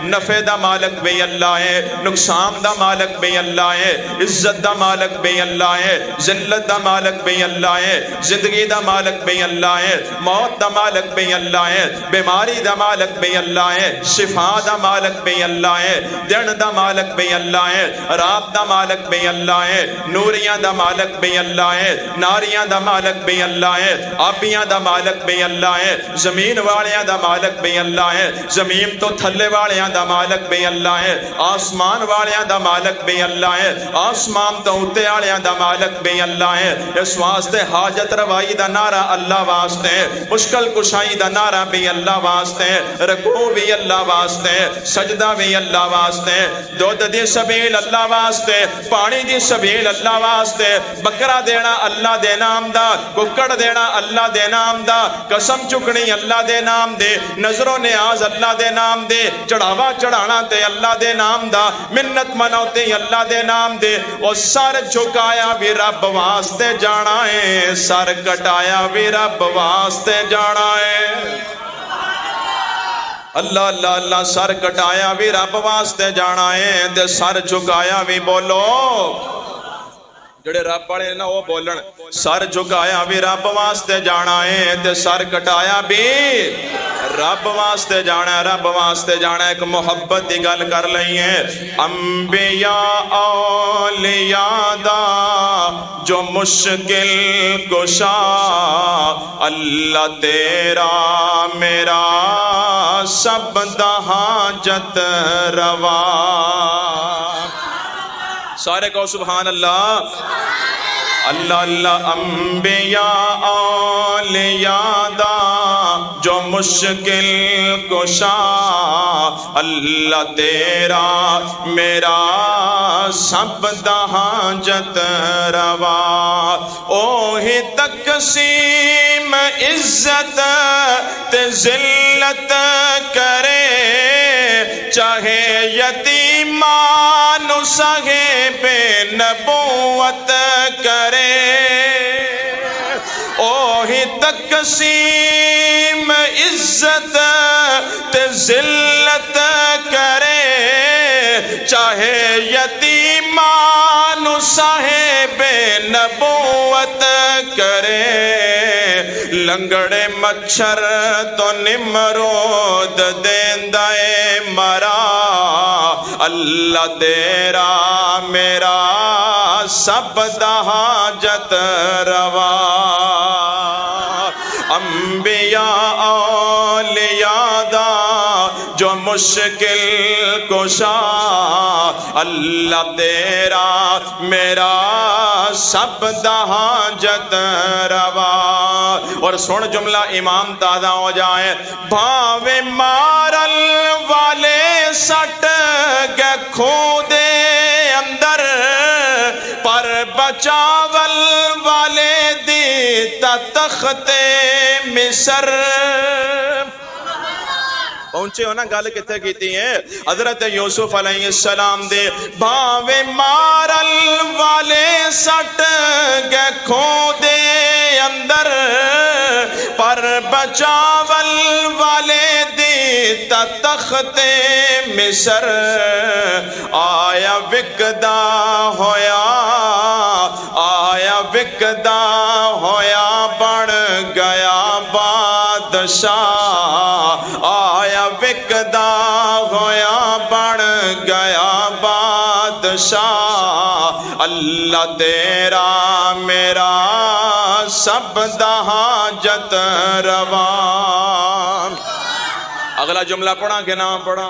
نفع دا مالک بھی اللہ ہے، نقصان دا مالک بھی اللہ ہے، عزت دا مالک بھی اللہ ہے، ذلت دا مالک بھی اللہ ہے، زندگی دا مالک بھی اللہ ہے، موت دا مالک بھی اللہ ہے، بیماری دا مالک بھی اللہ ہے، شفا دا مالک بھی اللہ ہے، دن دا مالک بھی اللہ ہے، رات دا مالک بھی اللہ ہے، نوریاں دا مالک بھی اللہ ہے، ناریاں دا مالک بھی اللہ ہے، آبیاں دا مالک بھی اللہ ہے، زمین والیاں دا مالک بھی اللہ ہے، زمین تو تھلے والیاں دا مالک بھی اللہ ہے، آسمان والیاں دا مالک بھی اللہ ہے، آسمان تو اتے والیاں دا مالک بھی اللہ ہے۔ اس واسطے حاجت روائی دا نعرہ اللہ واسطے ہے، مشکل کشائی دا نعرہ بھی اللہ واسطے ہے، رکوع بھی اللہ واسطے ہے، سجدہ بھی اللہ واسطے ہے، دودھ دی سبیل اللہ واسطے، پانی دی سبیل اللہ واسطے، بکرا دینا اللہ دے نام دا، ککڑ دینا اللہ دے نام دا، قسم چکنی اللہ دے نام دے، نظر و نیاز اللہ دے نام دے، چڑھاوا چڑھانا تے اللہ دے نام دا، منت منوتے اللہ دے نام دے، اور سر جھکایا بھی رب واسطے جانا ہے، سر کٹایا بھی رب واسطے جانا ہے۔ اللہ اللہ اللہ، سر کٹایا بھی رب واسطے جانا ہے تے سر جھکایا بھی بولو، جڑے رب والے نا وہ بولن، سر جھکایا بھی رب واسطے جانا ہے تے سر کٹایا بھی رب واسطے جانا ہے، رب واسطے جانا ہے۔ ایک محبت دی گل کر لئی ہے، انبیاء اولیاء دا جو مشکل کشا، اللہ تیرا میرا سب دا حاجت روا۔ سارے کہو سبحان اللہ، اللہ اللہ۔ انبیاء اولیاء دا جو مشکل کشا، اللہ تیرا میرا سب دا حاجت روا۔ اوہی تقسیم عزت تے ذلت کرے، چاہے یتیمان سہے بے نبوت کرے۔ اوہی تقسیم عزت تے ذلت کرے، چاہے یتیمان صاحب نبوت کرے۔ لنگڑے مچھر تو نمرود دیندائے مرا، اللہ تیرا میرا سب دا حاجت روا۔ انبیاء اولیاء دا جو مشکل کشا، اللہ تیرا میرا سب دا حاجت روا۔ اور سن جملہ امام تازہ ہو جائے، بھاوے مارل والے سٹ گے کھودے اندر، پر بچاول والے دیتا تخت مصر۔ پہنچے ہو نا گل کتے کیتی ہے حضرت یوسف علیہ السلام دے، بھاوے مارل والے سٹ گے کھودے اندر، پر بچاول والے دیتا تخت مصر۔ آیا وکدا ہویا، آیا وکدا ہویا بن گیا بادشاہ، آیا وکدا ہویا بن گیا بادشاہ، اللہ تیرا میرا سب دا حاجت روا۔ اگلا جملہ پڑھا کہ نہ پڑھا؟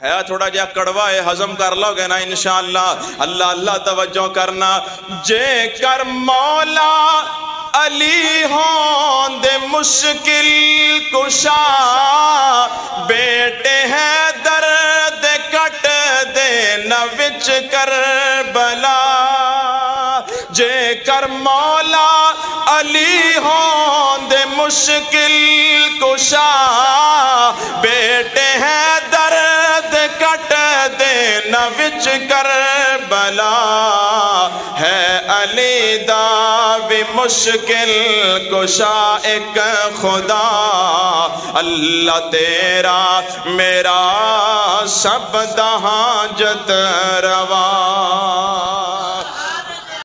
ہے تھوڑا جا کڑوا ہے، ہضم کر لو گے نا انشاءاللہ۔ اللہ اللہ توجہ کرنا۔ جے کر مولا علی ہون دے مشکل کشا، بیٹے ہیں درد کٹ دے نہ وچ کربلا۔ جے کر مولا علی ہون دے مشکل کشا، بیٹے ہیں درد کٹ دے نہ وچ کربلا۔ ہے علی دا مشکل کشا ایک خدا، اللہ تیرا میرا سب حاجت روا۔